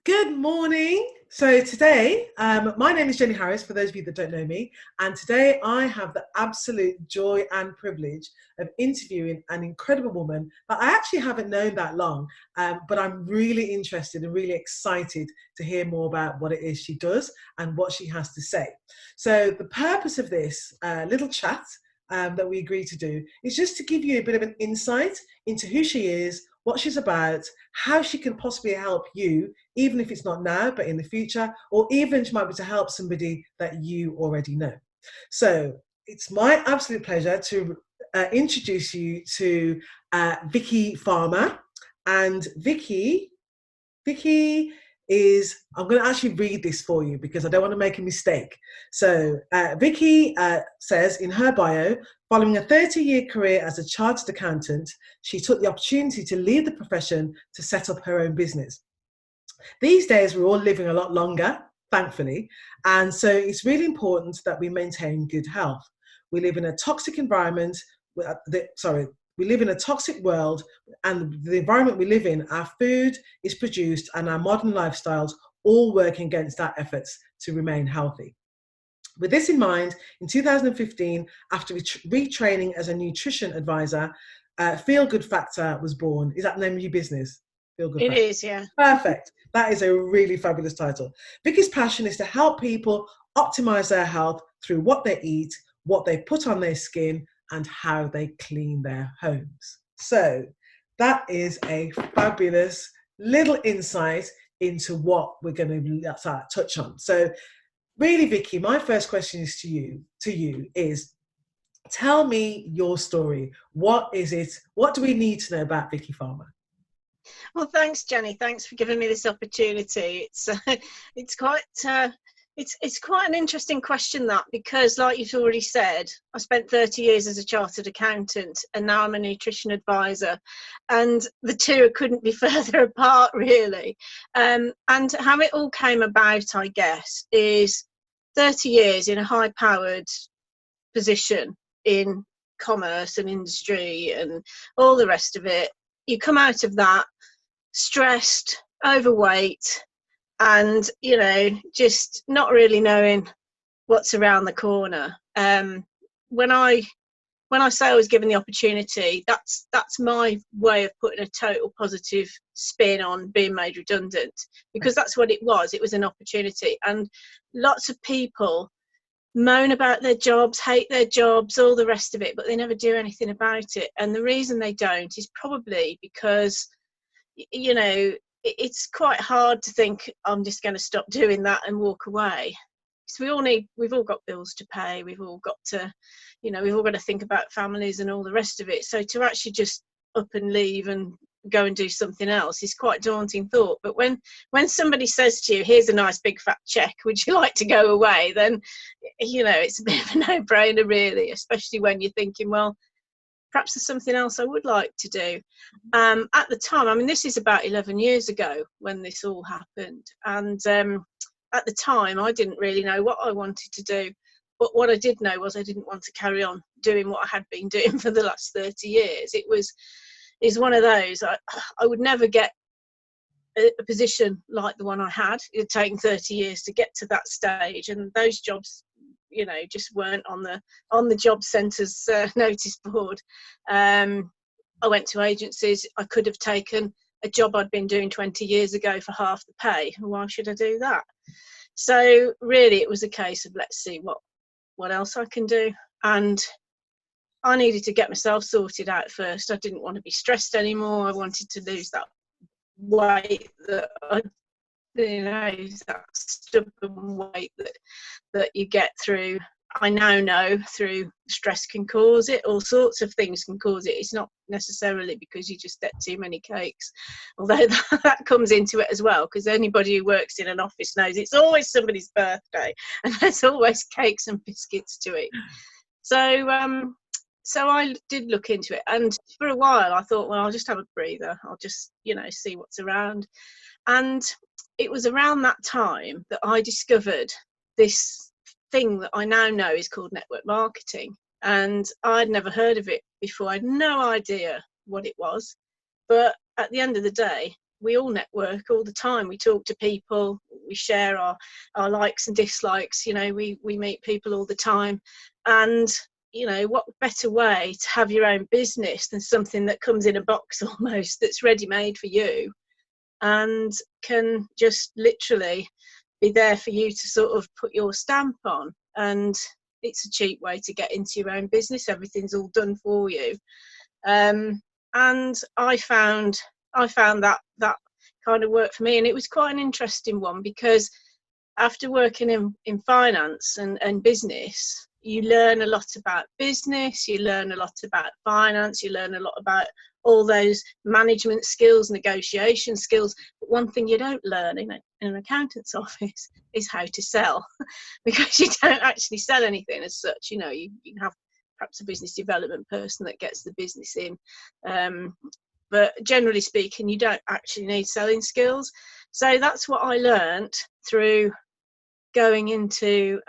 Good morning. So today, my name is Jenny Harris, for those of you that don't know me, and today I have the absolute joy and privilege of interviewing an incredible woman that I actually haven't known that long, but I'm really interested and really excited to hear more about what it is she does and what she has to say. So the purpose of this little chat that we agreed to do is just to give you a bit of an insight into who she is, what she's about, how she can possibly help you, even if it's not now, but in the future, or even she might be to help somebody that you already know. So it's my absolute pleasure to introduce you to Vicky Farmer. And Vicky is, I'm going to actually read this for you because I don't want to make a mistake. So Vicky says in her bio, following a 30-year career as a chartered accountant, she took the opportunity to leave the profession to set up her own business. These days, we're all living a lot longer, thankfully, and so it's really important that we maintain good health. We live in a toxic environment, we live in a toxic world, and the environment we live in, our food is produced and our modern lifestyles all work against our efforts to remain healthy. With this in mind, in 2015, after retraining as a nutrition advisor, Feel Good Factor was born. Is that the name of your business? Feel Good It Factor. is, yeah. Perfect. That is a really fabulous title. Vicky's passion is to help people optimize their health through what they eat, what they put on their skin, and how they clean their homes. So that is a fabulous little insight into what we're going to touch on. So really, Vicky, my first question is to you is, tell me your story. What is it? What do we need to know about Vicky Farmer? Well, thanks, Jenny. Thanks for giving me this opportunity. It's quite it's quite an interesting question, that, because, like you've already said, I spent 30 years as a chartered accountant, and now I'm a nutrition advisor, and the two couldn't be further apart, really. And how it all came about, I guess, is 30 years in a high-powered position in commerce and industry and all the rest of it. You come out of that stressed, overweight, and just not really knowing what's around the corner. When I say I was given the opportunity, that's my way of putting a total positive spin on being made redundant, because that's what it was. It was an opportunity, and lots of people moan about their jobs, hate their jobs, all the rest of it, but they never do anything about it. And the reason they don't is probably because it's quite hard to think, I'm just going to stop doing that and walk away. So we've all got bills to pay, we've all got to think about families and all the rest of it. So to actually just up and leave and go and do something else is quite a daunting thought. But when somebody says to you, here's a nice big fat check, would you like to go away, then it's a bit of a no-brainer, really, especially when you're thinking, well, perhaps there's something else I would like to do. At the time, this is about 11 years ago when this all happened. And at the time, I didn't really know what I wanted to do. But what I did know was I didn't want to carry on doing what I had been doing for the last 30 years. It's one of those, I would never get a position like the one I had. It had taken 30 years to get to that stage. And those jobs, just weren't on the job centre's notice board. I went to agencies. I could have taken a job I'd been doing 20 years ago for half the pay. Why should I do that? So really, it was a case of, let's see what else I can do. And I needed to get myself sorted out first. I didn't want to be stressed anymore. I wanted to lose that weight that that stubborn weight that you get through. I now know through stress can cause it. All sorts of things can cause it. It's not necessarily because you just ate too many cakes, although that comes into it as well, because anybody who works in an office knows it's always somebody's birthday and there's always cakes and biscuits to eat. So I did look into it, and for a while I thought, well, I'll just have a breather. I'll just see what's around. And it was around that time that I discovered this thing that I now know is called network marketing. And I'd never heard of it before. I had no idea what it was. But at the end of the day, we all network all the time. We talk to people, we share our likes and dislikes, we meet people all the time. And what better way to have your own business than something that comes in a box almost, that's ready made for you and can just literally be there for you to sort of put your stamp on. And it's a cheap way to get into your own business. Everything's all done for you. And I found that kind of worked for me. And it was quite an interesting one, because after working in finance and business, you learn a lot about business, you learn a lot about finance, you learn a lot about all those management skills, negotiation skills. But one thing you don't learn in an accountant's office is how to sell, because you don't actually sell anything as such. You can have perhaps a business development person that gets the business in. But generally speaking, you don't actually need selling skills. So that's what I learned through going into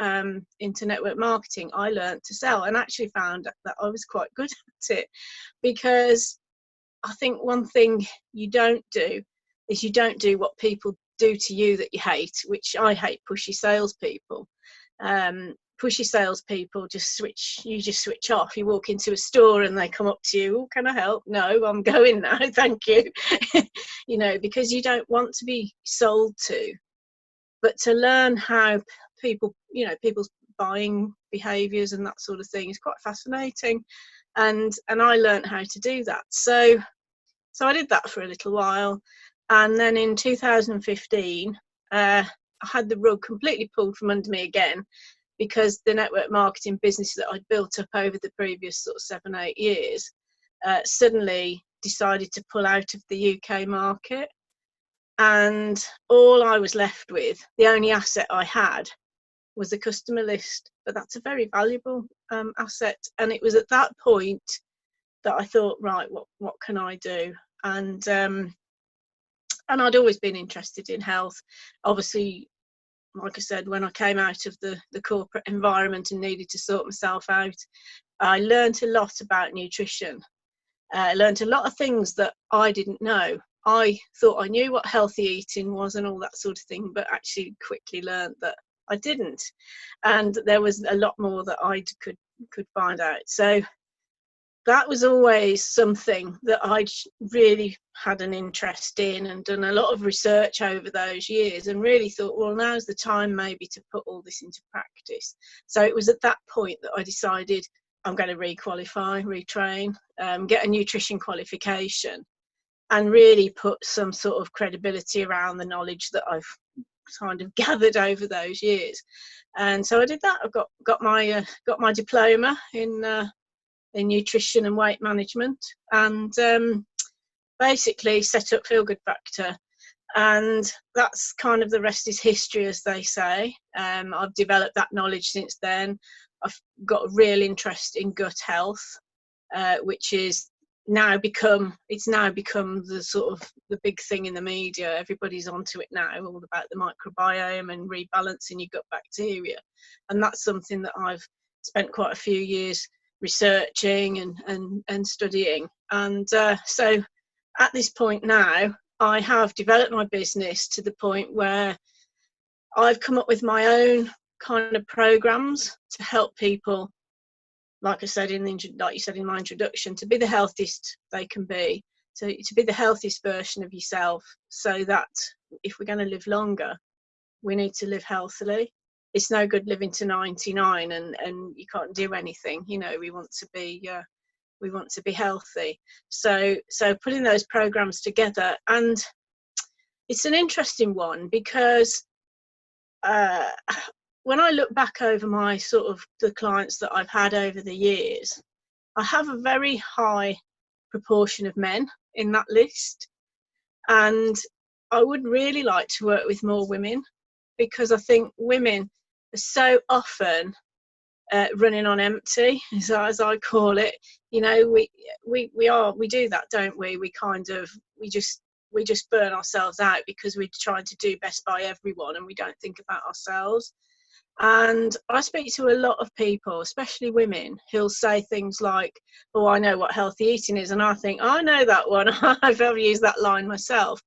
network marketing. I learned to sell, and actually found that I was quite good at it, because I think one thing you don't do is you don't do what people do to you that you hate, which I hate pushy salespeople. Pushy salespeople just switch off. You walk into a store and they come up to you, oh, can I help? No, I'm going now, thank you. Because you don't want to be sold to, but to learn how people's buying behaviours and that sort of thing is quite fascinating. And I learned how to do that. So I did that for a little while. And then in 2015, I had the rug completely pulled from under me again, because the network marketing business that I'd built up over the previous sort of 7-8 years suddenly decided to pull out of the UK market. And all I was left with, the only asset I had, was a customer list. But that's a very valuable asset. And it was at that point that I thought, right, what can I do? And I'd always been interested in health. Obviously, like I said, when I came out of the corporate environment and needed to sort myself out, I learned a lot about nutrition. I learned a lot of things that I didn't know. I thought I knew what healthy eating was and all that sort of thing, but actually quickly learned that I didn't. And there was a lot more that I could find out. So that was always something that I really had an interest in, and done a lot of research over those years, and really thought, well, now's the time maybe to put all this into practice. So it was at that point that I decided I'm going to requalify, retrain, get a nutrition qualification, and really put some sort of credibility around the knowledge that I've kind of gathered over those years. And so I did that. I got my diploma in nutrition and weight management, and basically set up Feel Good Factor. And that's kind of the rest is history, as they say. I've developed that knowledge since then. I've got a real interest in gut health, which is now become the sort of the big thing in the media. Everybody's onto it now, all about the microbiome and rebalancing your gut bacteria. And that's something that I've spent quite a few years researching and studying. And so at this point now, I have developed my business to the point where I've come up with my own kind of programs to help people, like I said like you said in my introduction, to be the healthiest they can be, to be the healthiest version of yourself, so that if we're going to live longer, we need to live healthily. It's no good living to 99 and you can't do anything. We want to be healthy. So putting those programs together, and it's an interesting one, because when I look back over my sort of the clients that I've had over the years, I have a very high proportion of men in that list. And I would really like to work with more women, because I think women are so often running on empty, as I call it. We do that, don't we? We just burn ourselves out because we're trying to do best by everyone, and we don't think about ourselves. And I speak to a lot of people, especially women, who'll say things like, oh, I know what healthy eating is. And I think, I know that one. I've used that line myself.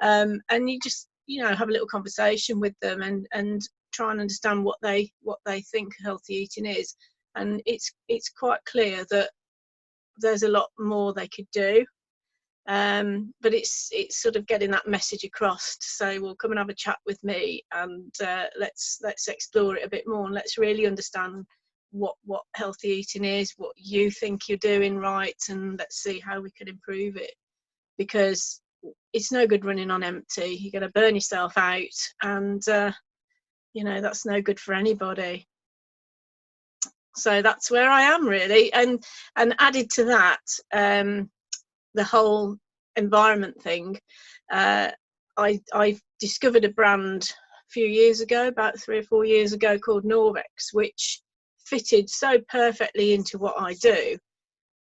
and you just, you know, have a little conversation with them and try and understand what they think healthy eating is. And it's quite clear that there's a lot more they could do, but it's sort of getting that message across to say, well, come and have a chat with me, and let's explore it a bit more, and let's really understand what healthy eating is, what you think you're doing right, and let's see how we can improve it, because it's no good running on empty. You're going to burn yourself out, and you know, that's no good for anybody. So that's where I am, really. And added to that, the whole environment thing, I discovered a brand a few years ago, about 3 or 4 years ago, called Norvex, which fitted so perfectly into what I do,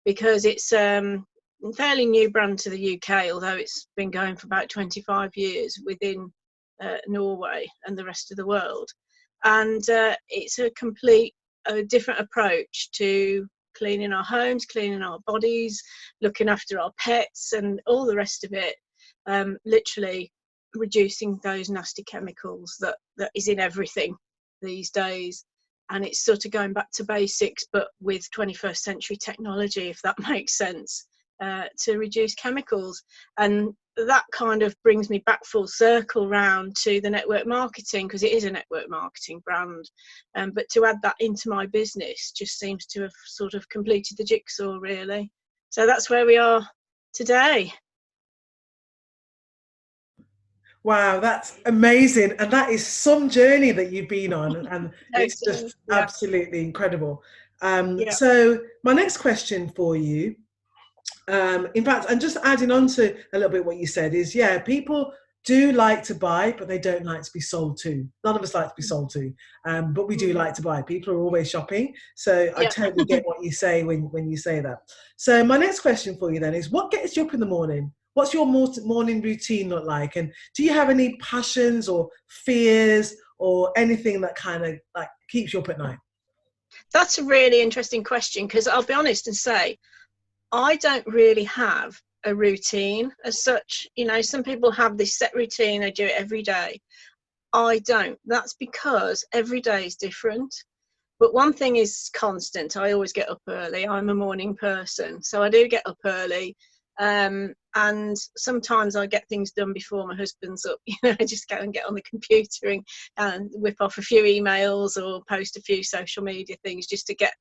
because it's a fairly new brand to the UK, although it's been going for about 25 years within Norway and the rest of the world. And it's a complete different approach to cleaning our homes, cleaning our bodies, looking after our pets, and all the rest of it. Literally reducing those nasty chemicals that is in everything these days. And it's sort of going back to basics, but with 21st century technology, if that makes sense, to reduce chemicals. And that kind of brings me back full circle round to the network marketing, because it is a network marketing brand. But to add that into my business just seems to have sort of completed the jigsaw, really. So that's where we are today. Wow, that's amazing. And that is some journey that you've been on, and it's just Yeah. absolutely incredible. Yeah. So my next question for you, in fact, and just adding on to a little bit what you said is, yeah, people do like to buy, but they don't like to be sold to. None of us like to be sold to, but we do like to buy. People are always shopping. So I Yeah. totally get what you say when you say that. So my next question for you then is, what gets you up in the morning? What's your morning routine look like? And do you have any passions or fears or anything that kind of like keeps you up at night? That's a really interesting question, because I'll be honest and say, I don't really have a routine as such. You know, some people have this set routine, they do it every day. I don't. That's because every day is different. But one thing is constant. I always get up early. I'm a morning person, so I do get up early. And sometimes I get things done before my husband's up. You know, I just go and get on the computer and whip off a few emails or post a few social media things just to get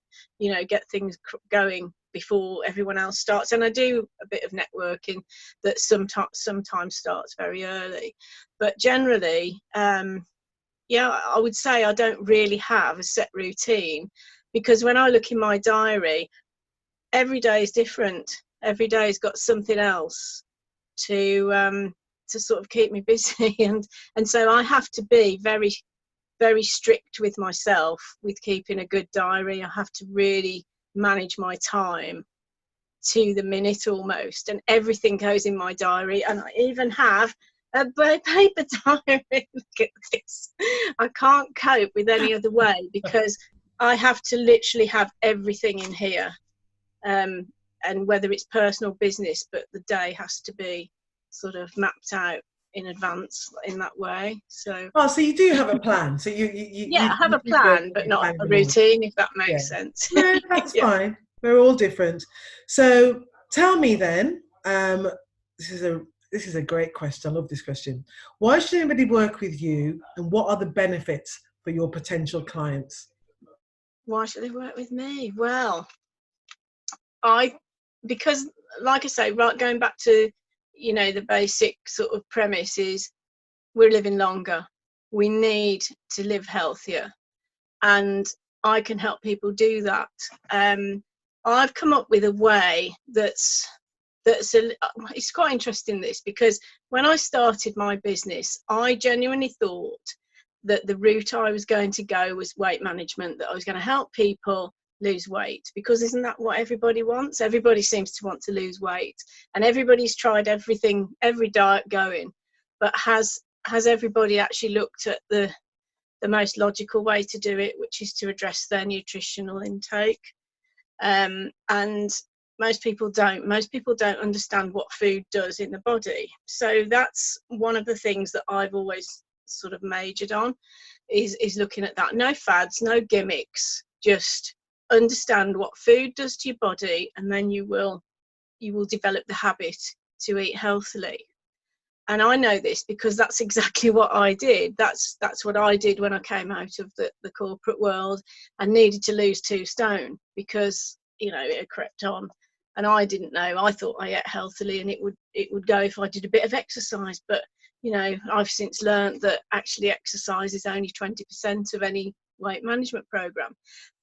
things going before everyone else starts. And I do a bit of networking that sometimes starts very early. But generally, yeah, I would say I don't really have a set routine, because when I look in my diary, every day is different. Every day's got something else to sort of keep me busy, and so I have to be very, very strict with myself with keeping a good diary. I have to really manage my time to the minute almost, and everything goes in my diary. And I even have a paper diary. Look at this. I can't cope with any other way, because I have to literally have everything in here, and whether it's personal, business, but the day has to be sort of mapped out in advance in that way. So You do have a plan. So yeah, I have you a do go plan, but with a not plan in a the morning. routine, if that Yeah. makes sense. No, that's Yeah. fine. We're all different. So tell me then, this is a great question. I love this question. Why should anybody work with you, and what are the benefits for your potential clients? Why should they work with me? Well, because like I say, right, going back to, you know, the basic sort of premise is we're living longer. We need to live healthier, and I can help people do that. I've come up with a way it's quite interesting, this, because when I started my business, I genuinely thought that the route I was going to go was weight management, that I was going to help people lose weight, because isn't that what everybody wants? Everybody seems to want to lose weight, and everybody's tried everything, every diet going, but has everybody actually looked at the most logical way to do it, which is to address their nutritional intake? And most people don't. Most people don't understand what food does in the body. So that's one of the things that I've always sort of majored on, is looking at that. No fads, no gimmicks, just understand what food does to your body, and then you will develop the habit to eat healthily. And I know this because that's exactly what I did. That's what I did when I came out of the corporate world and needed to lose 2 stone, because it had crept on, and I didn't know. I thought I ate healthily and it would go if I did a bit of exercise, but I've since learned that actually exercise is only 20% of any weight management program.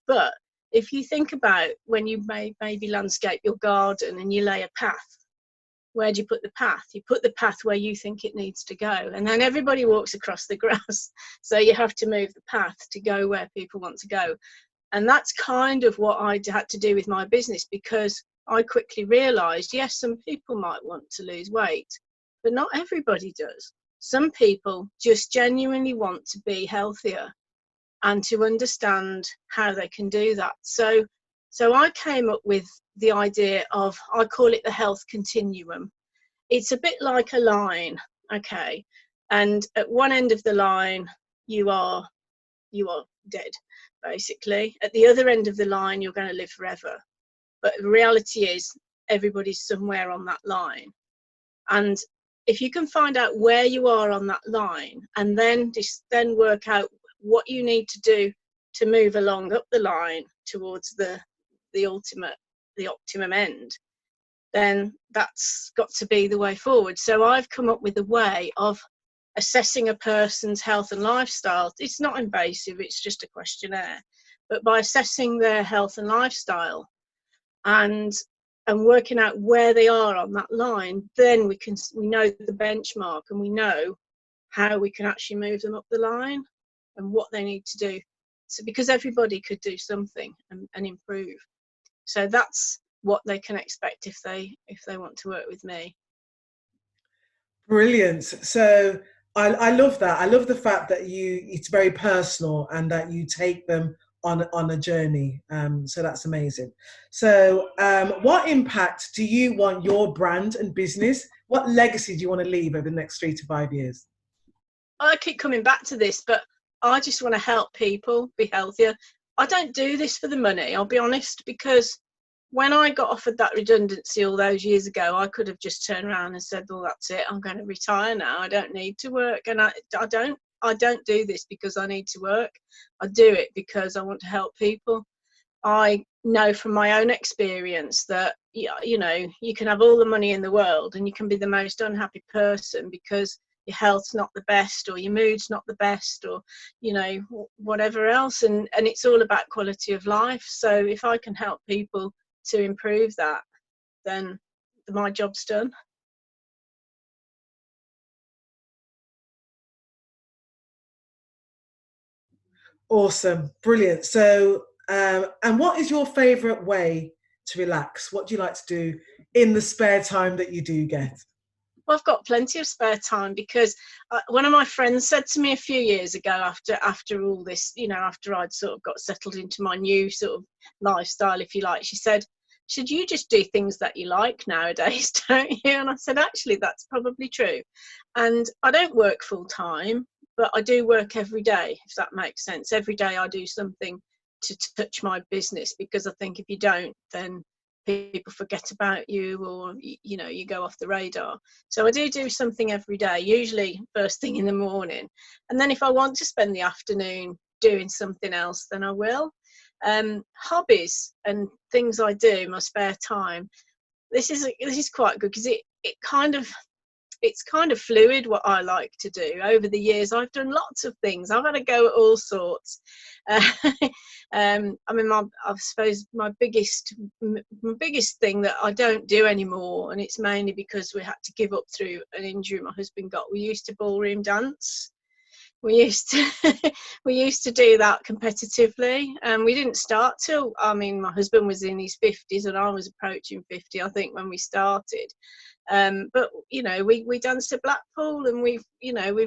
But if you think about when you maybe landscape your garden and you lay a path, where do you put the path? You put the path where you think it needs to go, and then everybody walks across the grass. So you have to move the path to go where people want to go. And that's kind of what I had to do with my business, because I quickly realized, yes, some people might want to lose weight, but not everybody does. Some people just genuinely want to be healthier and to understand how they can do that. So I came up with the idea of, I call it the health continuum. It's a bit like a line, okay? And at one end of the line, you are dead, basically. At the other end of the line, you're going to live forever. But the reality is, everybody's somewhere on that line. And if you can find out where you are on that line, and then work out what you need to do to move along up the line towards the optimum end, then that's got to be the way forward. So I've come up with a way of assessing a person's health and lifestyle. It's not invasive, it's just a questionnaire. But by assessing their health and lifestyle and working out where they are on that line, then we know the benchmark, and we know how we can actually move them up the line and what they need to do. So because everybody could do something and improve. So that's what they can expect if they want to work with me. Brilliant. So I love that. I love the fact that it's very personal and that you take them on a journey. So that's amazing. So what impact do you want your brand and business? What legacy do you want to leave over the next 3 to 5 years? I keep coming back to this, but I just want to help people be healthier. I don't do this for the money, I'll be honest, because when I got offered that redundancy all those years ago, I could have just turned around and said, well, that's it, I'm going to retire now. I don't need to work. And I don't do this because I need to work. I do it because I want to help people. I know from my own experience that, you can have all the money in the world and you can be the most unhappy person because your health's not the best, or your mood's not the best, or whatever else, and it's all about quality of life. So if I can help people to improve that, then my job's done. Awesome. Brilliant. So and what is your favorite way to relax? What do you like to do in the spare time that you do get? Well, I've got plenty of spare time, because one of my friends said to me a few years ago, after all this, after I'd sort of got settled into my new sort of lifestyle, if you like, she said, should you just do things that you like nowadays, don't you? And I said, actually, that's probably true. And I don't work full time, but I do work every day, if that makes sense. Every day I do something to touch my business, because I think if you don't, then people forget about you, or you go off the radar. So I do something every day, usually first thing in the morning, and then if I want to spend the afternoon doing something else, then I will. Hobbies and things I do in my spare time, this is quite good, because it's kind of fluid what I like to do. Over the years, I've done lots of things. I've had a go at all sorts. I suppose my biggest thing that I don't do anymore, and it's mainly because we had to give up through an injury my husband got. We used to ballroom dance. we used to we used to do that competitively, and we didn't start till, I mean, my husband was in his 50s and I was approaching 50, I think, when we started. But you know, we danced at Blackpool, and we've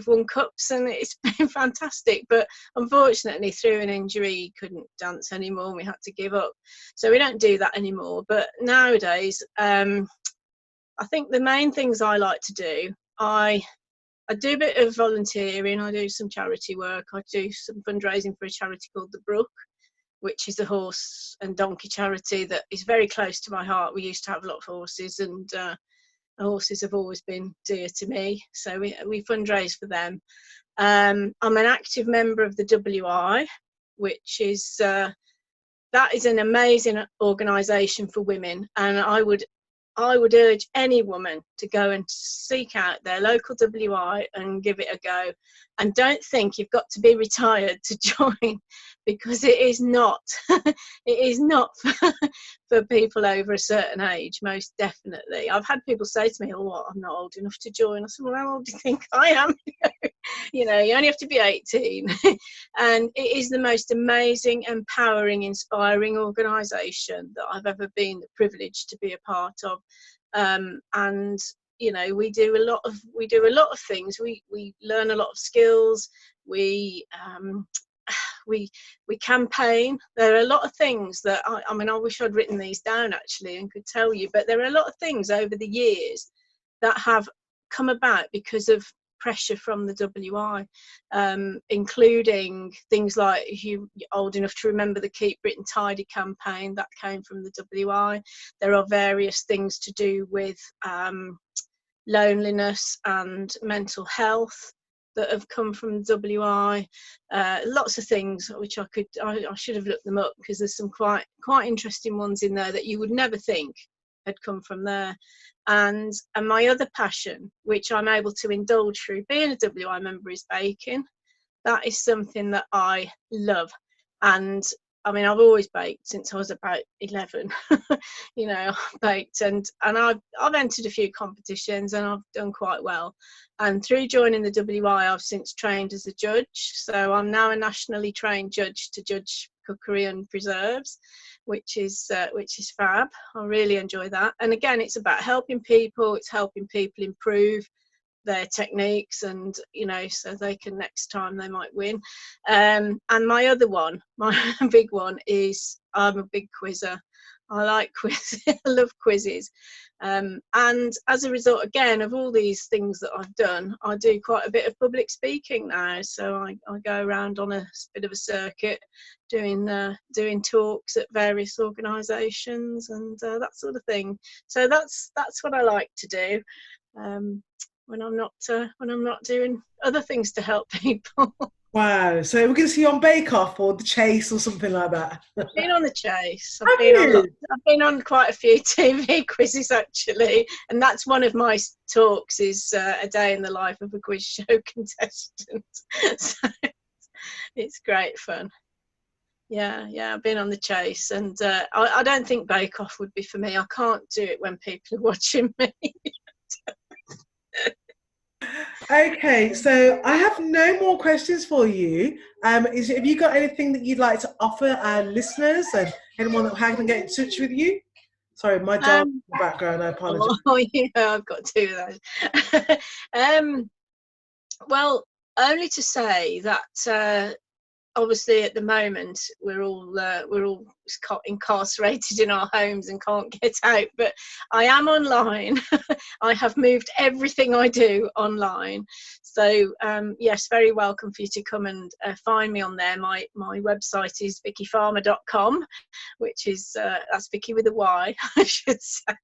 won cups, and it's been fantastic. But unfortunately, through an injury, he couldn't dance anymore, and we had to give up. So we don't do that anymore. But nowadays, I think the main things I like to do, I do a bit of volunteering. I do some charity work. I do some fundraising for a charity called The Brook, which is a horse and donkey charity that is very close to my heart. We used to have a lot of horses, and horses have always been dear to me. So we fundraise for them. I'm an active member of the WI, which is that is an amazing organisation for women, and I would urge any woman to go and seek out their local WI and give it a go. And don't think you've got to be retired to join, because it is not. It is not for people over a certain age, most definitely. I've had people say to me, "Oh, what, I'm not old enough to join." I said, "Well, how old do you think I am?" You know, you only have to be 18. And it is the most amazing, empowering, inspiring organisation that I've ever been privileged to be a part of. And you know, we do a lot of things. We learn a lot of skills. We campaign. There are a lot of things that I mean, I wish I'd written these down actually and could tell you, but there are a lot of things over the years that have come about because of pressure from the WI, including things like, if you're old enough to remember the Keep Britain Tidy campaign, that came from the WI. There are various things to do with loneliness and mental health that have come from the WI. Lots of things which I should have looked them up, because there's some quite interesting ones in there that you would never think had come from there. And my other passion, which I'm able to indulge through being a WI member, is baking. That is something that I love. And I mean, I've always baked since I was about 11. You know, baked, and I've entered a few competitions, and I've done quite well. And through joining the WI, I've since trained as a judge. So I'm now a nationally trained judge to judge cookery and preserves, which is fab. I really enjoy that. And again, it's about helping people. It's helping people improve their techniques, and you know, so they can, next time they might win. And my other one, my big one, is I'm a big quizzer. I like quizzes. I love quizzes. And as a result, again, of all these things that I've done, I do quite a bit of public speaking now. So I go around on a bit of a circuit doing talks at various organisations and that sort of thing. So that's what I like to do when I'm not doing other things to help people. Wow. So we're going to see you on Bake Off or The Chase or something like that. I've been on The Chase. Have you? I've been on quite a few TV quizzes actually, and that's one of my talks, is a day in the life of a quiz show contestant. So it's great fun. Yeah, I've been on The Chase, and I don't think Bake Off would be for me. I can't do it when people are watching me. Okay, so I have no more questions for you. Have you got anything that you'd like to offer our listeners and anyone that can get in touch with you? Sorry, my dog in the background, I apologise. Oh yeah, I've got two of those. Well, only to say that obviously at the moment we're all incarcerated in our homes and can't get out, but I am online. I have moved everything I do online, so yes, very welcome for you to come and find me on there. My website is vickyfarmer.com, which is that's Vicky with a Y, I should say.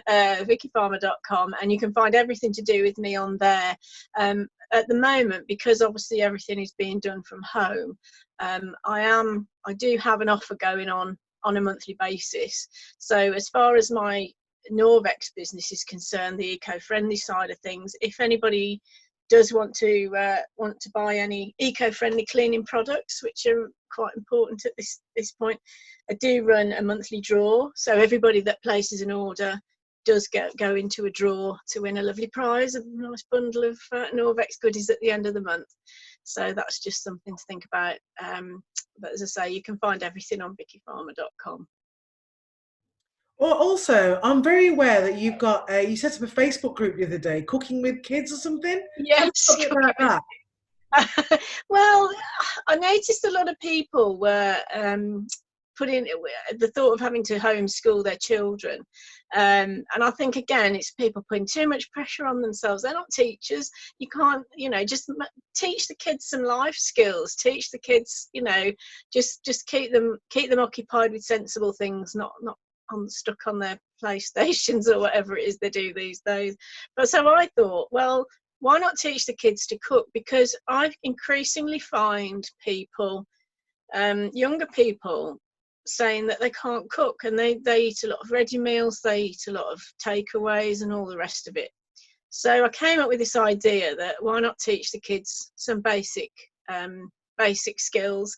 Vickyfarmer.com, and you can find everything to do with me on there. At the moment, because obviously everything is being done from home, I do have an offer going on a monthly basis. So as far as my Norvex business is concerned, the eco-friendly side of things, if anybody does want to buy any eco-friendly cleaning products, which are quite important at this point, I do run a monthly draw. So everybody that places an order does go into a draw to win a lovely prize, a nice bundle of Norvex goodies at the end of the month. So that's just something to think about. But as I say, you can find everything on vickyfarmer.com. Or also, I'm very aware that you've got you set up a Facebook group the other day, Cooking with Kids or something. Tell us Yes. a bit about that. Well, I noticed a lot of people were putting the thought of having to homeschool their children, and I think again it's people putting too much pressure on themselves. They're not teachers. You can't, just teach the kids some life skills. Teach the kids, just keep them occupied with sensible things, not stuck on their PlayStations or whatever it is they do these days. But so I thought, well, why not teach the kids to cook? Because I increasingly find people, younger people, saying that they can't cook, and they eat a lot of ready meals, they eat a lot of takeaways and all the rest of it. So I came up with this idea that why not teach the kids some basic skills,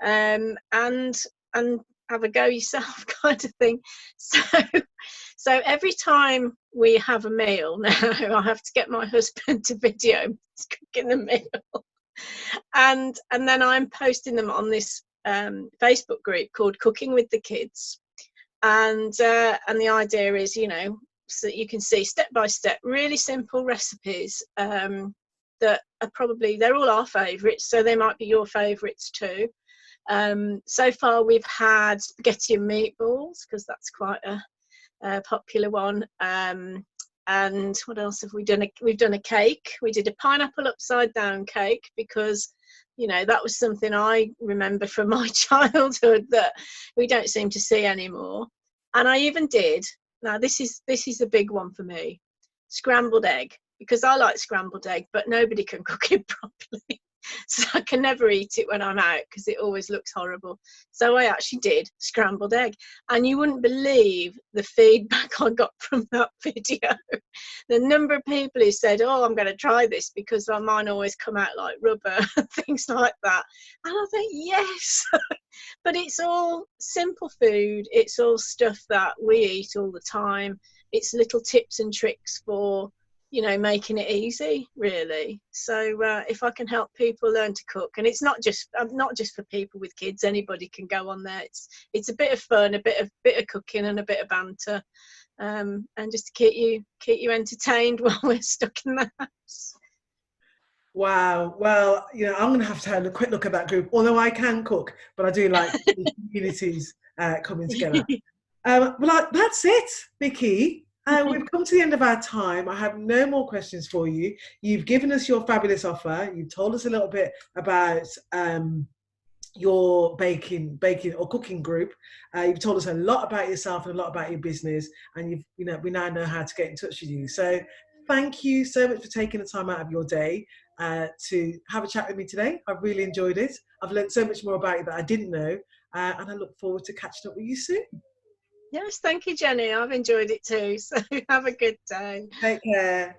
and have a go yourself kind of thing. So every time we have a meal now, I have to get my husband to video cooking the meal, and then I'm posting them on this Facebook group called Cooking with the Kids, and the idea is, so that you can see step by step really simple recipes that are probably, they're all our favourites, so they might be your favourites too. So far we've had spaghetti and meatballs, because that's quite a popular one, and what else have we done? We've done a cake. We did a pineapple upside down cake, because that was something I remember from my childhood that we don't seem to see anymore. And I even did, now this is a big one for me, scrambled egg, because I like scrambled egg, but nobody can cook it properly. So I can never eat it when I'm out because it always looks horrible. So I actually did scrambled egg, and you wouldn't believe the feedback I got from that video. The number of people who said, oh, I'm going to try this because mine always come out like rubber and things like that. And I think, yes. But it's all simple food. It's all stuff that we eat all the time. It's little tips and tricks for making it easy, really. So if I can help people learn to cook, and it's not just for people with kids, anybody can go on there. It's a bit of fun, a bit of cooking, and a bit of banter, and just to keep you entertained while we're stuck in the house. Wow. Well, I'm going to have a quick look at that group. Although I can cook, but I do like the communities coming together. Well, that's it, Vicky. We've come to the end of our time. I have no more questions for you. You've given us your fabulous offer. You've told us a little bit about your baking or cooking group. You've told us a lot about yourself and a lot about your business, and we now know how to get in touch with you. So thank you so much for taking the time out of your day to have a chat with me today. I've really enjoyed it. I've learned so much more about you that I didn't know, and I look forward to catching up with you soon. Yes, thank you, Jenny. I've enjoyed it too. So have a good day. Take care.